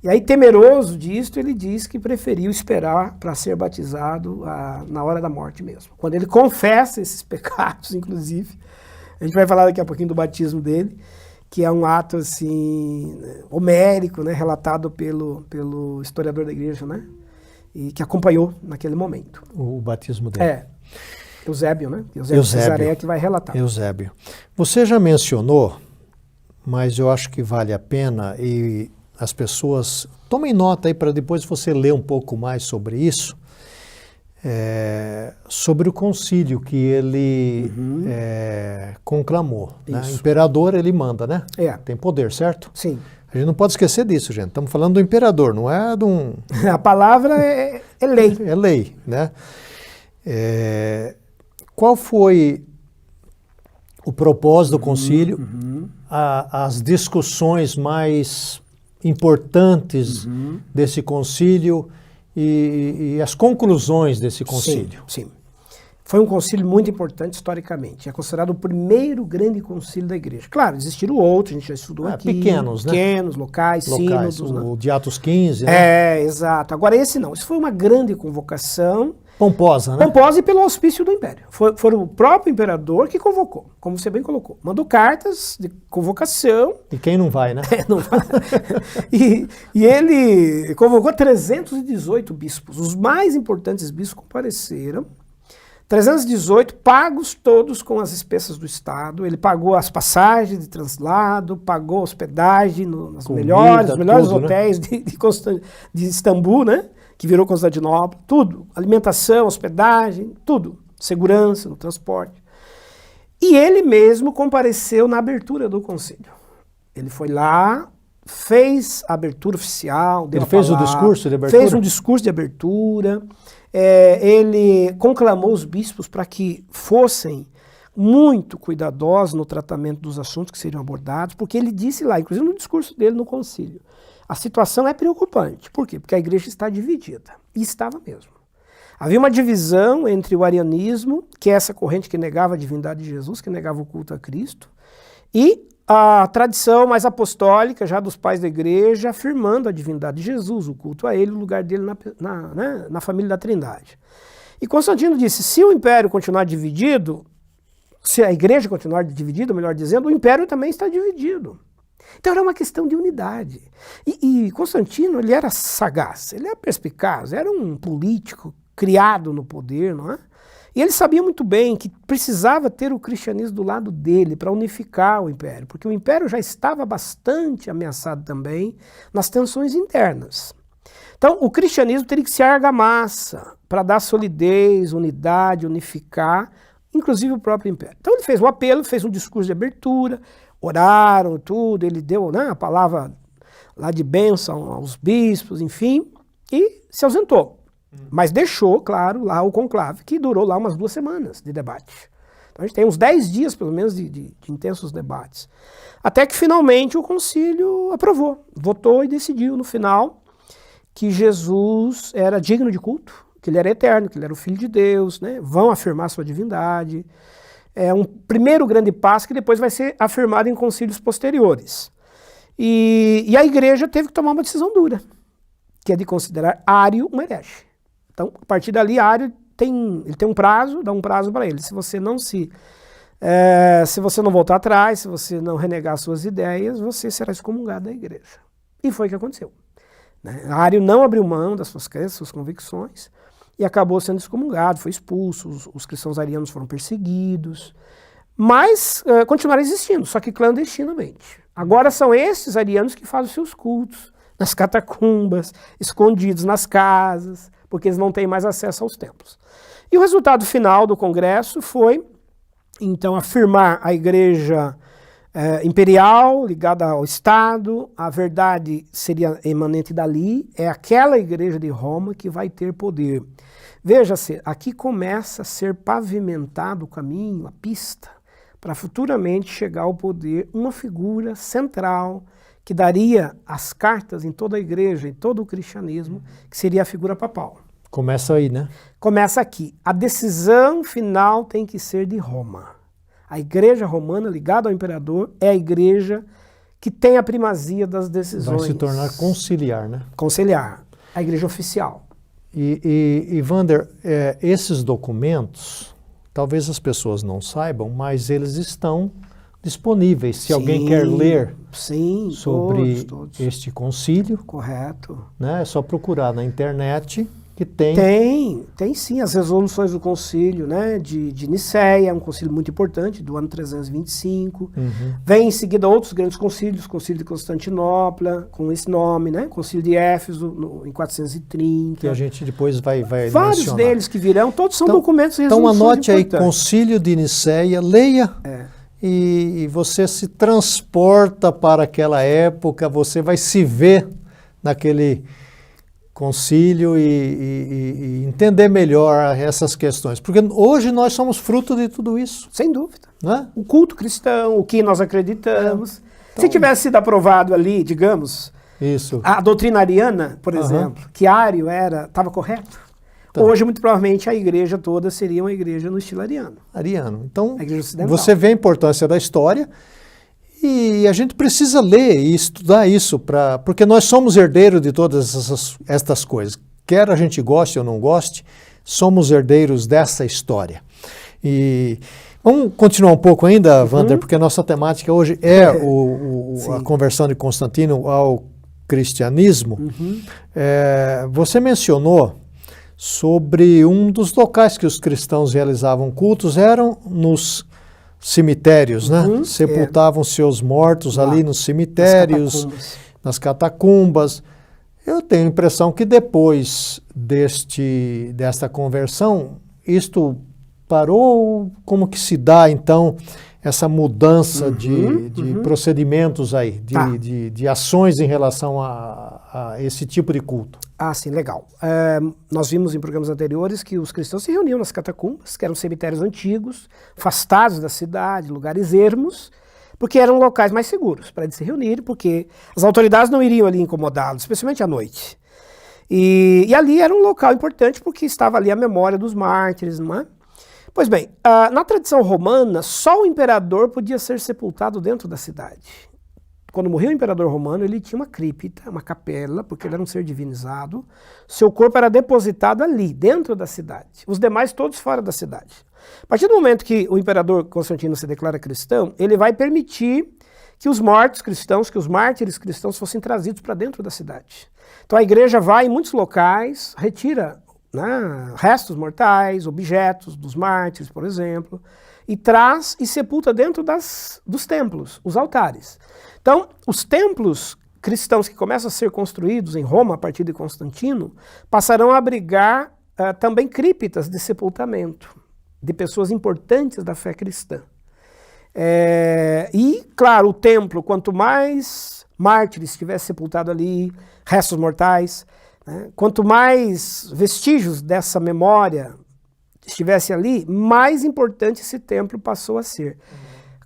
E aí, temeroso disto, ele diz que preferiu esperar para ser batizado na hora da morte mesmo. Quando ele confessa esses pecados, inclusive, a gente vai falar daqui a pouquinho do batismo dele, que é um ato assim homérico, né, relatado pelo historiador da igreja, né, e que acompanhou naquele momento. O batismo dele. Eusébio, né? Eusébio de Cesareia que vai relatar. Eusébio. Você já mencionou, mas eu acho que vale a pena e as pessoas tomem nota aí para depois você ler um pouco mais sobre isso, sobre o concílio que ele conclamou. Né? O imperador, ele manda, né? Tem poder, certo? Sim. A gente não pode esquecer disso, gente. Estamos falando do imperador, não é de um... A palavra é lei. É lei, né? Qual foi o propósito do concílio? As discussões mais importantes desse concílio e as conclusões desse concílio. Sim. Foi um concílio muito importante historicamente. É considerado o primeiro grande concílio da igreja. Claro, existiram outros, a gente já estudou aqui. Pequenos, né? Pequenos, locais, sínodos. O de Atos 15, né? Exato. Agora esse não. Isso foi uma grande convocação. Pomposa, né? Pomposa e pelo auspício do império. Foi o próprio imperador que convocou, como você bem colocou. Mandou cartas de convocação. E quem não vai, né? Não vai. E ele convocou 318 bispos. Os mais importantes bispos compareceram. 318 pagos todos com as despesas do Estado. Ele pagou as passagens de translado, pagou hospedagem nos melhores tudo, hotéis, né? de Istambul, né? Que virou Constantinopla, tudo. Alimentação, hospedagem, tudo. Segurança no transporte. E ele mesmo compareceu na abertura do concílio. Ele foi lá, fez a abertura oficial. Ele fez o discurso de abertura? Fez um discurso de abertura. Ele conclamou os bispos para que fossem muito cuidadosos no tratamento dos assuntos que seriam abordados, porque ele disse lá, inclusive no discurso dele no concílio, a situação é preocupante. Por quê? Porque a igreja está dividida. E estava mesmo. Havia uma divisão entre o arianismo, que é essa corrente que negava a divindade de Jesus, que negava o culto a Cristo, e a tradição mais apostólica, já dos pais da igreja, afirmando a divindade de Jesus, o culto a ele, o lugar dele na família da Trindade. E Constantino disse, se o império continuar dividido, se a igreja continuar dividida, melhor dizendo, o império também está dividido. Então era uma questão de unidade. E Constantino, ele era sagaz, ele era perspicaz, era um político criado no poder, não é? E ele sabia muito bem que precisava ter o cristianismo do lado dele para unificar o império, porque o império já estava bastante ameaçado também nas tensões internas. Então o cristianismo teria que ser argamassa para dar solidez, unidade, unificar, inclusive o próprio império. Então ele fez um apelo, fez um discurso de abertura, oraram tudo, ele deu, né, a palavra lá de bênção aos bispos, enfim, e se ausentou. Mas deixou, claro, lá o conclave, que durou lá umas 2 semanas de debate. Então a gente tem uns 10 dias, pelo menos, de intensos debates. Até que finalmente o concílio aprovou, votou e decidiu no final que Jesus era digno de culto, que ele era eterno, que ele era o Filho de Deus, né? Vão afirmar sua divindade. É um primeiro grande passo que depois vai ser afirmado em concílios posteriores. E a igreja teve que tomar uma decisão dura, que é de considerar Ário um herege. Então, a partir dali, Ário ele tem um prazo, dá um prazo para ele. Se você não voltar atrás, se você não renegar suas ideias, você será excomungado da igreja. E foi o que aconteceu. Né? Ário não abriu mão das suas crenças, suas convicções, e acabou sendo excomungado, foi expulso, os cristãos arianos foram perseguidos, mas continuaram existindo, só que clandestinamente. Agora são esses arianos que fazem os seus cultos, nas catacumbas, escondidos nas casas, porque eles não têm mais acesso aos templos. E o resultado final do Congresso foi, então, afirmar a igreja imperial, ligada ao Estado, a verdade seria emanente dali, é aquela igreja de Roma que vai ter poder. Veja-se, aqui começa a ser pavimentado o caminho, a pista, para futuramente chegar ao poder uma figura central, que daria as cartas em toda a igreja, em todo o cristianismo, que seria a figura papal. Começa aí, né? Começa aqui. A decisão final tem que ser de Roma. A igreja romana, ligada ao imperador, é a igreja que tem a primazia das decisões. Vai se tornar conciliar, né? Conciliar. A igreja oficial. E Wander, esses documentos, talvez as pessoas não saibam, mas eles estão disponíveis. Se alguém quer ler sobre todos. este concílio, correto, né, é só procurar na internet que tem. Tem sim as resoluções do concílio, né, de Nicéia, um concílio muito importante, do ano 325. Vem em seguida outros grandes concílios, concílio de Constantinopla, com esse nome, né, concílio de Éfeso, em 430. Que a gente depois vai Vários mencionar. deles que virão, todos são documentos e Então resoluções anote aí, importantes. concílio de Nicéia, leia. E você se transporta para aquela época, você vai se ver naquele concílio e entender melhor essas questões. Porque hoje nós somos fruto de tudo isso. Sem dúvida. Não é? O culto cristão, o que nós acreditamos. Se tivesse sido aprovado ali, digamos, Isso. a doutrina ariana, por exemplo, que Ário estava correto, hoje muito provavelmente a igreja toda seria uma igreja no estilo ariano. Então, A igreja ocidental. você vê a importância da história e a gente precisa ler e estudar isso, porque nós somos herdeiros de todas estas coisas. Quer a gente goste ou não goste, somos herdeiros dessa história. E vamos continuar um pouco ainda, Wander, porque a nossa temática hoje é a conversão de Constantino ao cristianismo. Você mencionou sobre um dos locais que os cristãos realizavam cultos, eram nos cemitérios, né? Sepultavam seus mortos ali nos cemitérios, nas catacumbas. Eu tenho a impressão que depois desta conversão, isto parou. Como que se dá, então, essa mudança de procedimentos aí, de ações em relação a esse tipo de culto? Ah, sim, legal. Nós vimos em programas anteriores que os cristãos se reuniam nas catacumbas, que eram cemitérios antigos, afastados da cidade, lugares ermos, porque eram locais mais seguros para eles se reunirem, porque as autoridades não iriam ali incomodá-los, especialmente à noite. E ali era um local importante porque estava ali a memória dos mártires, não é? Pois bem, na tradição romana, só o imperador podia ser sepultado dentro da cidade. Quando morreu o imperador romano, ele tinha uma cripta, uma capela, porque ele era um ser divinizado. Seu corpo era depositado ali, dentro da cidade. Os demais todos fora da cidade. A partir do momento que o imperador Constantino se declara cristão, ele vai permitir que os mortos cristãos, que os mártires cristãos fossem trazidos para dentro da cidade. Então a igreja vai em muitos locais, retira restos mortais, objetos dos mártires, por exemplo, e traz e sepulta dentro dos templos, os altares. Então, os templos cristãos que começam a ser construídos em Roma a partir de Constantino passarão a abrigar também criptas de sepultamento de pessoas importantes da fé cristã. E, claro, o templo, quanto mais mártires tivesse sepultado ali, restos mortais, né, quanto mais vestígios dessa memória estivesse ali, mais importante esse templo passou a ser.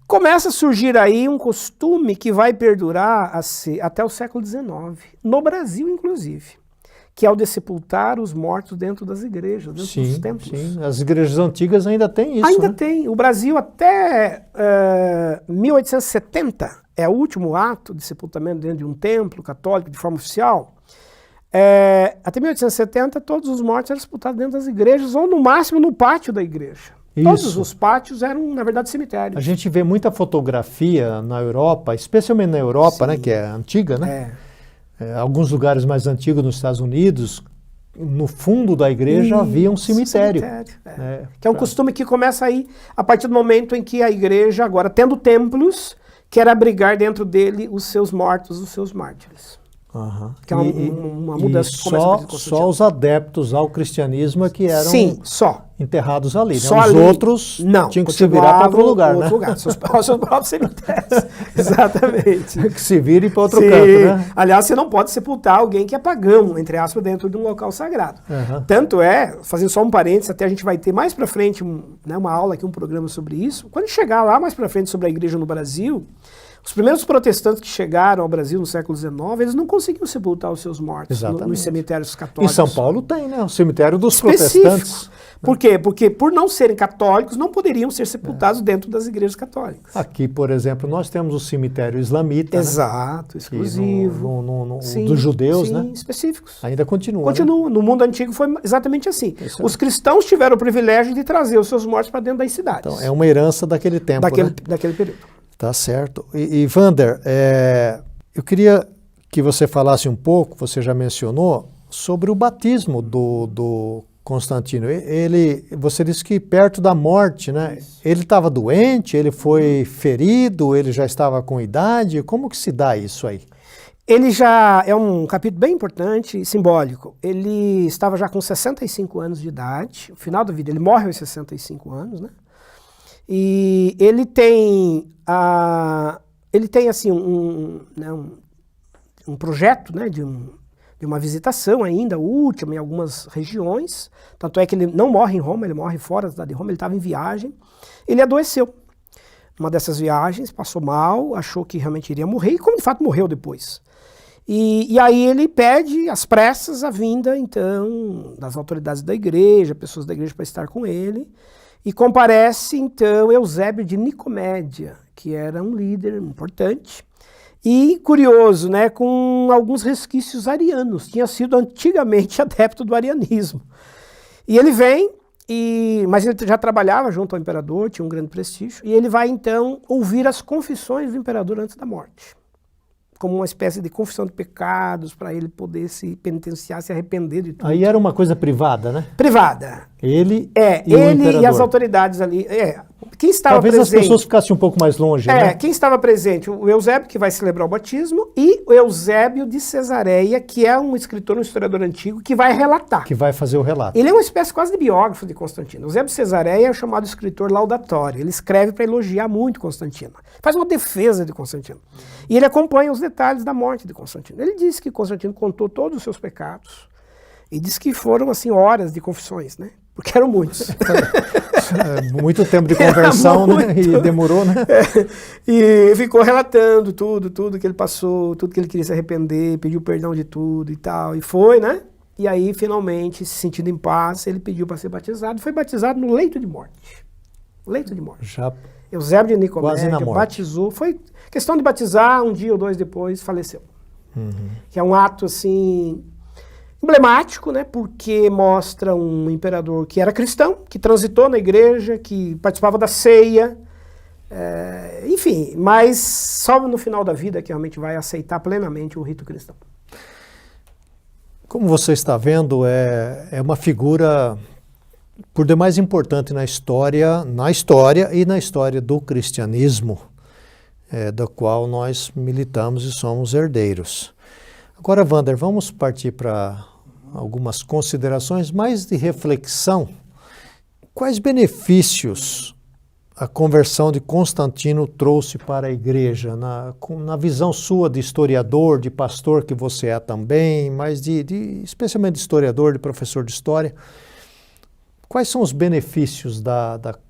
Começa a surgir aí um costume que vai perdurar até o século XIX, no Brasil inclusive, que é o de sepultar os mortos dentro das igrejas, dentro dos templos. Sim, as igrejas antigas ainda têm isso. Ainda tem. O Brasil até 1870 é o último ato de sepultamento dentro de um templo católico de forma oficial. Até 1870 todos os mortos eram sepultados dentro das igrejas ou no máximo no pátio da igreja. Isso. Todos os pátios eram, na verdade, cemitérios. A gente vê muita fotografia na Europa, especialmente na Europa, né, que é antiga, né? Alguns lugares mais antigos nos Estados Unidos, no fundo da igreja havia um cemitério. Que é um costume que começa aí a partir do momento em que a igreja, agora tendo templos, quer abrigar dentro dele os seus mortos, os seus mártires. Que é uma mudança que começa a acontecer. Só os adeptos ao cristianismo é que eram enterrados ali. Né? Os outros tinham que se virar para outro lugar. Né? Seus próprios cemitérios. Exatamente. Que se virem para outro canto. Né? Aliás, você não pode sepultar alguém que é pagão, entre aspas, dentro de um local sagrado. Tanto fazendo só um parênteses, até a gente vai ter mais para frente uma aula aqui, um programa sobre isso. Quando chegar lá mais para frente sobre a igreja no Brasil, Os primeiros protestantes que chegaram ao Brasil no século XIX, eles não conseguiam sepultar os seus mortos nos cemitérios Em católicos. São Paulo tem, né? O cemitério dos protestantes. Por quê? Porque por não serem católicos, não poderiam ser sepultados dentro das igrejas católicas. Aqui, por exemplo, nós temos o cemitério islamita. Exato, né? exclusivo. Sim, dos judeus, sim, né? Específicos. Ainda continua. Continua. Né? No mundo antigo foi exatamente assim. Os cristãos tiveram o privilégio de trazer os seus mortos para dentro das cidades. Então, é uma herança daquele tempo, né? Daquele período. Tá certo. E Wander, eu queria que você falasse um pouco, você já mencionou, sobre o batismo do Constantino. Você disse que perto da morte, né? Isso. Ele estava doente, ele foi ferido, ele já estava com idade. Como que se dá isso aí? Ele já é um capítulo bem importante e simbólico. Ele estava já com 65 anos de idade, no final da vida, ele morre aos 65 anos, né? E ele tem assim um projeto, né, de uma visitação ainda, última, em algumas regiões. Tanto é que ele não morre em Roma, ele morre fora da cidade de Roma, ele estava em viagem. Ele adoeceu. Uma dessas viagens, passou mal, achou que realmente iria morrer, e como de fato morreu depois. E aí ele pede às pressas a vinda, então, das autoridades da igreja, pessoas da igreja para estar com ele. E comparece, então, Eusébio de Nicomédia, que era um líder importante. E, curioso, né, com alguns resquícios arianos. Tinha sido antigamente adepto do arianismo. E ele vem, mas ele já trabalhava junto ao imperador, tinha um grande prestígio. E ele vai, então, ouvir as confissões do imperador antes da morte. Como uma espécie de confissão de pecados, para ele poder se penitenciar, se arrepender de tudo. Aí era uma coisa privada, né? Privada. Ele e as autoridades ali. Quem estava Talvez presente, as pessoas ficassem um pouco mais longe, né? Quem estava presente? O Eusébio, que vai celebrar o batismo, e o Eusébio de Cesareia, que é um escritor, um historiador antigo, que vai relatar. Que vai fazer o relato. Ele é uma espécie quase de biógrafo de Constantino. Eusébio de Cesareia é o chamado escritor laudatório. Ele escreve para elogiar muito Constantino. Faz uma defesa de Constantino. E ele acompanha os detalhes da morte de Constantino. Ele diz que Constantino contou todos os seus pecados. E diz que foram, assim, horas de confissões, né? Porque eram muitos. Muito tempo de conversão, né? E demorou, né? E ficou relatando tudo que ele passou, tudo que ele queria se arrepender, pediu perdão de tudo e tal. E foi, né? E aí, finalmente, se sentindo em paz, ele pediu para ser batizado. Foi batizado no leito de morte. Leito de morte. Já Eusébio de Nicomédia quase na morte. Batizou. Foi questão de batizar, um dia ou dois depois, faleceu. Que é um ato, assim, emblemático, né? Porque mostra um imperador que era cristão, que transitou na igreja, que participava da ceia, enfim, mas só no final da vida que realmente vai aceitar plenamente o rito cristão. Como você está vendo, é uma figura por demais importante na história e na história do cristianismo, da qual nós militamos e somos herdeiros. Agora, Wander, vamos partir para algumas considerações mais de reflexão. Quais benefícios a conversão de Constantino trouxe para a igreja, na visão sua de historiador, de pastor que você é também, mas especialmente de historiador, de professor de história? Quais são os benefícios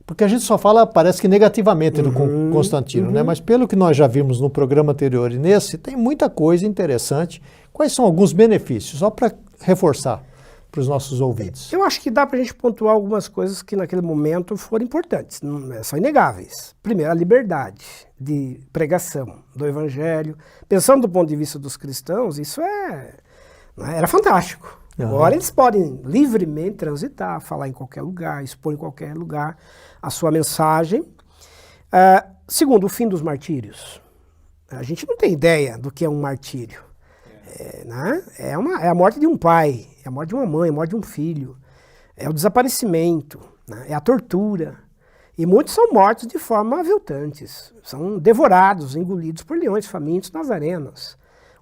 porque a gente só fala, parece que negativamente do Constantino, né? Mas pelo que nós já vimos no programa anterior e nesse, tem muita coisa interessante. Quais são alguns benefícios? Só para reforçar para os nossos ouvintes. Eu acho que dá para a gente pontuar algumas coisas que naquele momento foram importantes, são inegáveis. Primeiro, a liberdade de pregação do evangelho. Pensando do ponto de vista dos cristãos, isso era fantástico. Agora eles podem livremente transitar, falar em qualquer lugar, expor em qualquer lugar a sua mensagem. Segundo, o fim dos martírios. A gente não tem ideia do que é um martírio. Né? É a morte de um pai, é a morte de uma mãe, é a morte de um filho, é o desaparecimento, né? É a tortura. E muitos são mortos de forma aviltantes, são devorados, engolidos por leões famintos nas arenas.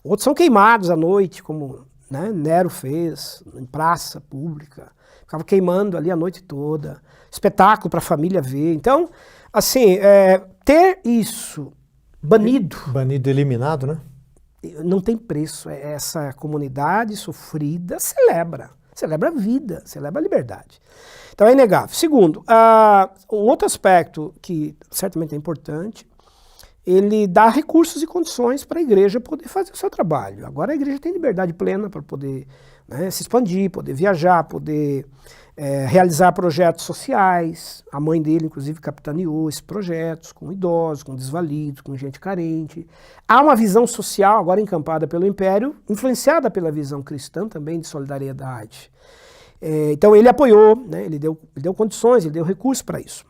Outros são queimados à noite, como, né, Nero fez, em praça pública, ficava queimando ali a noite toda, espetáculo para a família ver. Então, assim, ter isso banido... Banido, eliminado, né? Não tem preço. Essa comunidade sofrida celebra a vida, celebra a liberdade. Então é inegável. Segundo, um outro aspecto que certamente é importante, ele dá recursos e condições para a igreja poder fazer o seu trabalho. Agora a igreja tem liberdade plena para poder, né, se expandir, poder viajar, poder realizar projetos sociais. A mãe dele, inclusive, capitaneou esses projetos com idosos, com desvalidos, com gente carente. Há uma visão social agora encampada pelo Império, influenciada pela visão cristã também de solidariedade. Então ele apoiou, né, ele deu condições, ele deu recursos para isso.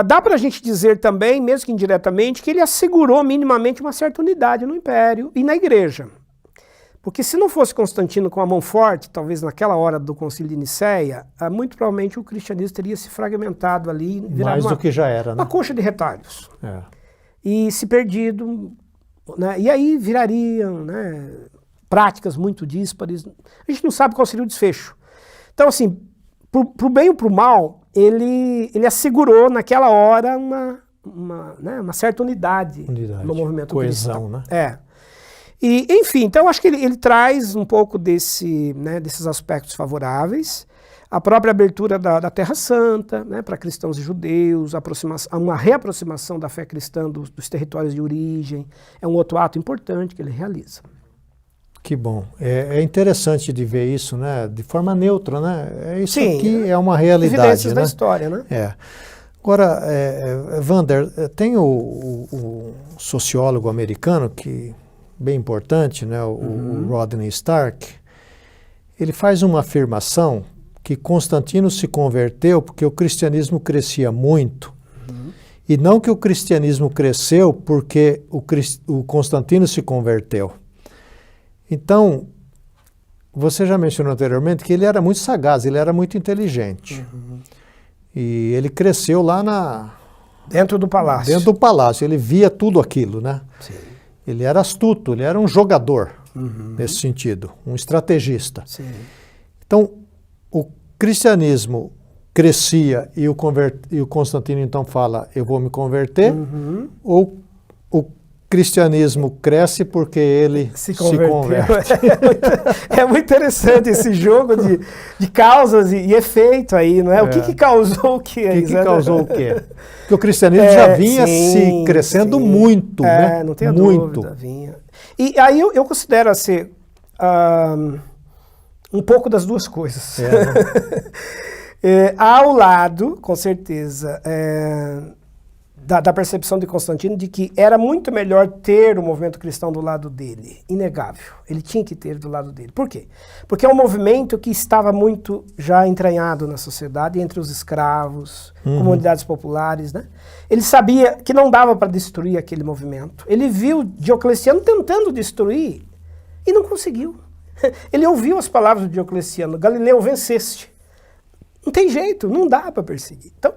Dá para a gente dizer também, mesmo que indiretamente, que ele assegurou minimamente uma certa unidade no Império e na Igreja. Porque se não fosse Constantino com a mão forte, talvez naquela hora do Concílio de Nicéia, muito provavelmente o cristianismo teria se fragmentado ali, virado mais do que já era, né? Uma coxa de retalhos. E se perdido, né? E aí virariam, né, práticas muito díspares. A gente não sabe qual seria o desfecho. Então, assim, pro bem ou pro mal, ele assegurou naquela hora uma certa unidade no movimento coesão, cristão. Né? E, enfim, então eu acho que ele traz um pouco desses aspectos favoráveis. A própria abertura da Terra Santa, né, para cristãos e judeus, uma reaproximação da fé cristã dos territórios de origem, é um outro ato importante que ele realiza. Que bom. É interessante de ver isso, né, de forma neutra, né? Isso Sim, aqui é uma realidade, evidências né? da história, né? Agora, Wander, tem o sociólogo americano que bem importante, né, o Rodney Stark. Ele faz uma afirmação que Constantino se converteu porque o cristianismo crescia muito, e não que o cristianismo cresceu porque o Constantino se converteu. Então, você já mencionou anteriormente que ele era muito sagaz, ele era muito inteligente. E ele cresceu lá dentro do palácio. Dentro do palácio, ele via tudo aquilo, né? Sim. Ele era astuto, ele era um jogador, nesse sentido, um estrategista. Sim. Então, o cristianismo crescia e o Constantino então fala, eu vou me converter, ou o cristianismo cresce porque ele se converte? É muito interessante esse jogo de causas e efeito aí, não é? O que causou o quê? O que causou o quê? Porque o cristianismo já vinha se crescendo muito, né? Não tenho dúvida, vinha. E aí eu considero assim, um pouco das duas coisas. Ao lado, com certeza, da percepção de Constantino de que era muito melhor ter o movimento cristão do lado dele, inegável. Ele tinha que ter do lado dele. Por quê? Porque é um movimento que estava muito já entranhado na sociedade, entre os escravos, comunidades populares, né? Ele sabia que não dava para destruir aquele movimento. Ele viu Diocleciano tentando destruir e não conseguiu. Ele ouviu as palavras de Diocleciano, Galileu, venceste. Não tem jeito, não dá para perseguir. Então,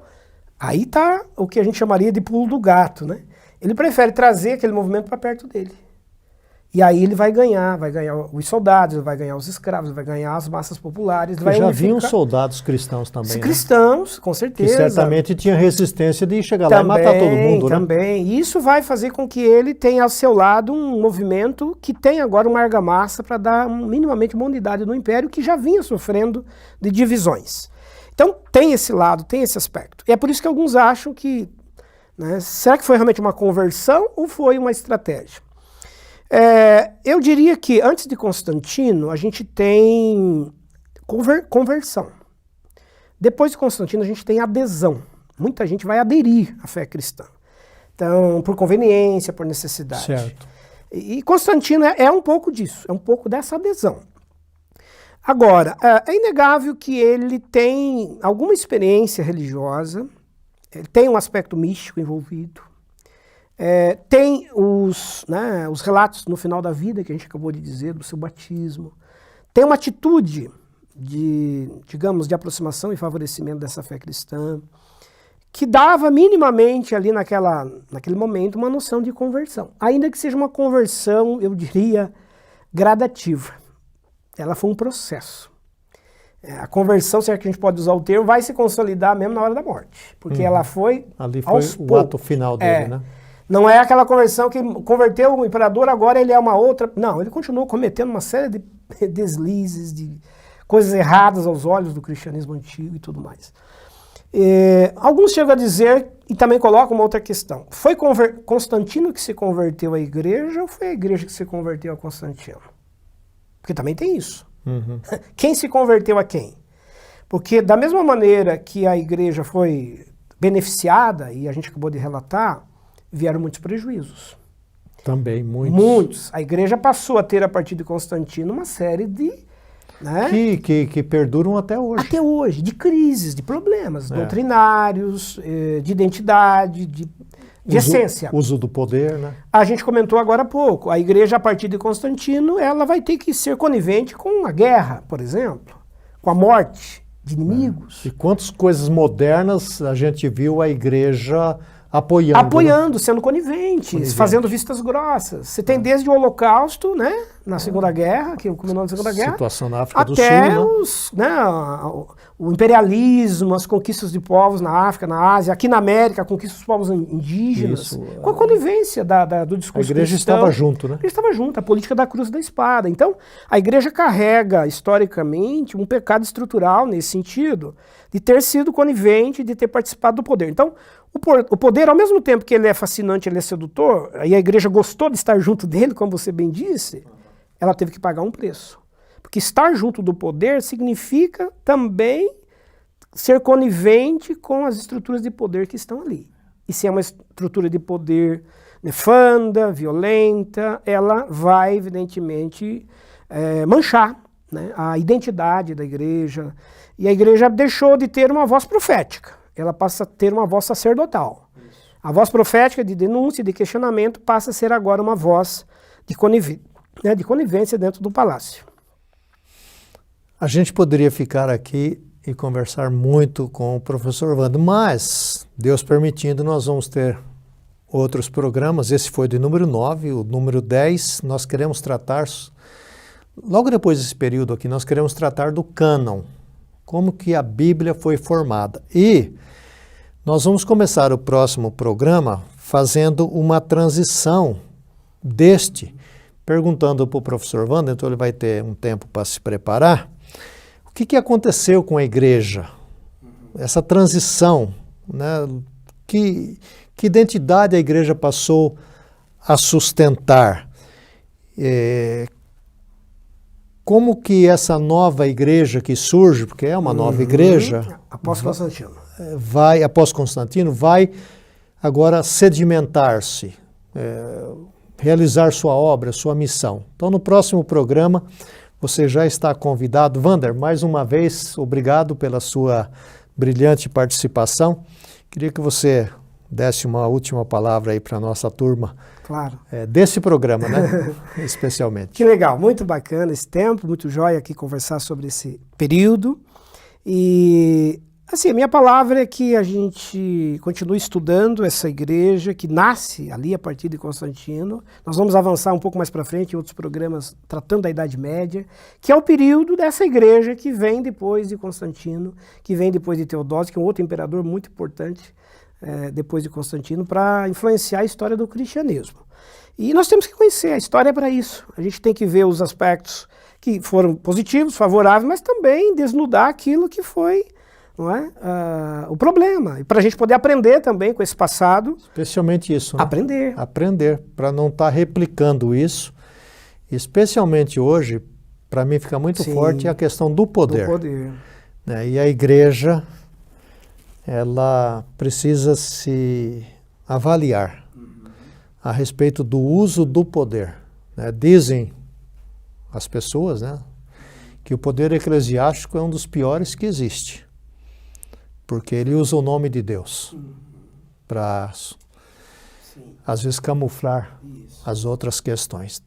aí está o que a gente chamaria de pulo do gato, né? Ele prefere trazer aquele movimento para perto dele. E aí ele vai ganhar os soldados, vai ganhar os escravos, vai ganhar as massas populares. Vai já haviam soldados cristãos também, cristãos, né? Com certeza. Que certamente tinha resistência de chegar lá e matar todo mundo, né? Também. E isso vai fazer com que ele tenha ao seu lado um movimento que tem agora uma argamassa para dar minimamente uma unidade no Império que já vinha sofrendo de divisões. Então tem esse lado, tem esse aspecto. E é por isso que alguns acham que, né, será que foi realmente uma conversão ou foi uma estratégia? Eu diria que antes de Constantino a gente tem conversão. Depois de Constantino a gente tem adesão. Muita gente vai aderir à fé cristã. Então, por conveniência, por necessidade. Certo. E Constantino é um pouco disso, é um pouco dessa adesão. Agora, é inegável que ele tem alguma experiência religiosa, ele tem um aspecto místico envolvido, tem os relatos no final da vida, que a gente acabou de dizer, do seu batismo, tem uma atitude de aproximação e favorecimento dessa fé cristã, que dava minimamente ali naquele momento uma noção de conversão, ainda que seja uma conversão, eu diria, gradativa. Ela foi um processo. A conversão, se é que a gente pode usar o termo, vai se consolidar mesmo na hora da morte. Porque ela foi ali foi o ato final dele, né? Não é aquela conversão que converteu o imperador, agora ele é uma outra. Não, ele continuou cometendo uma série de deslizes, de coisas erradas aos olhos do cristianismo antigo e tudo mais. Alguns chegam a dizer E também coloca uma outra questão. Foi Constantino que se converteu à igreja ou foi a igreja que se converteu a Constantino? Porque também tem isso. Uhum. Quem se converteu a quem? Porque da mesma maneira que a igreja foi beneficiada, e a gente acabou de relatar, vieram muitos prejuízos. Também, muitos. Muitos. A igreja passou a ter, a partir de Constantino, uma série de... Né? Que perduram até hoje. Até hoje, de crises, de problemas doutrinários, de identidade, de essência. Uso do poder, né? A gente comentou agora há pouco, a igreja, a partir de Constantino, ela vai ter que ser conivente com a guerra, por exemplo, com a morte de inimigos. E quantas coisas modernas a gente viu a igreja apoiando. Apoiando, né? Sendo coniventes, fazendo vistas grossas. Você tem desde o Holocausto, né, na Segunda Guerra, que culminou na Segunda Guerra, situação na África do até Sul, né, o imperialismo, as conquistas de povos na África, na Ásia, aqui na América, a conquista dos povos indígenas, Isso, com a conivência do discurso a igreja cristão. estava junto, né? A igreja estava junto, a política da cruz e da espada. Então, a igreja carrega, historicamente, um pecado estrutural nesse sentido, de ter sido conivente, de ter participado do poder. Então, o poder, ao mesmo tempo que ele é fascinante, ele é sedutor, e a igreja gostou de estar junto dele, como você bem disse, ela teve que pagar um preço. Porque estar junto do poder significa também ser conivente com as estruturas de poder que estão ali. E se é uma estrutura de poder nefanda, violenta, ela vai, evidentemente, manchar, né, a identidade da igreja. E a igreja deixou de ter uma voz profética. Ela passa a ter uma voz sacerdotal. Isso. A voz profética de denúncia, de questionamento, passa a ser agora uma voz de conivência dentro do palácio. A gente poderia ficar aqui e conversar muito com o professor Wander, mas, Deus permitindo, nós vamos ter outros programas. Esse foi de número 9, o número 10, nós queremos tratar, logo depois desse período aqui, nós queremos tratar do cânon, como que a Bíblia foi formada. E nós vamos começar o próximo programa fazendo uma transição deste, perguntando para o professor Wander, então ele vai ter um tempo para se preparar, o que aconteceu com a igreja? Essa transição, né? Que identidade a igreja passou a sustentar? Como que essa nova igreja que surge, porque é uma nova igreja, após Constantino, vai agora sedimentar-se, realizar sua obra, sua missão. Então, no próximo programa, você já está convidado. Wander, mais uma vez, obrigado pela sua brilhante participação. Queria que você desse uma última palavra aí para a nossa turma. Claro. Desse programa, né? Especialmente. Que legal, muito bacana esse tempo, muito jóia aqui conversar sobre esse período. E, assim, a minha palavra é que a gente continue estudando essa igreja que nasce ali a partir de Constantino. Nós vamos avançar um pouco mais para frente em outros programas tratando da Idade Média, que é o período dessa igreja que vem depois de Constantino, que vem depois de Teodósio, que é um outro imperador muito importante, depois de Constantino, para influenciar a história do cristianismo. E nós temos que conhecer, a história é para isso. A gente tem que ver os aspectos que foram positivos, favoráveis, mas também desnudar aquilo que foi, não é, o problema. E para a gente poder aprender também com esse passado. Especialmente isso, né? Aprender. Aprender, para não estar replicando isso. Especialmente hoje, para mim fica muito forte a questão do poder. Do poder. Né? E a igreja, ela precisa se avaliar a respeito do uso do poder. Né? Dizem as pessoas, né, que o poder eclesiástico é um dos piores que existe, porque ele usa o nome de Deus para, às vezes, camuflar as outras questões.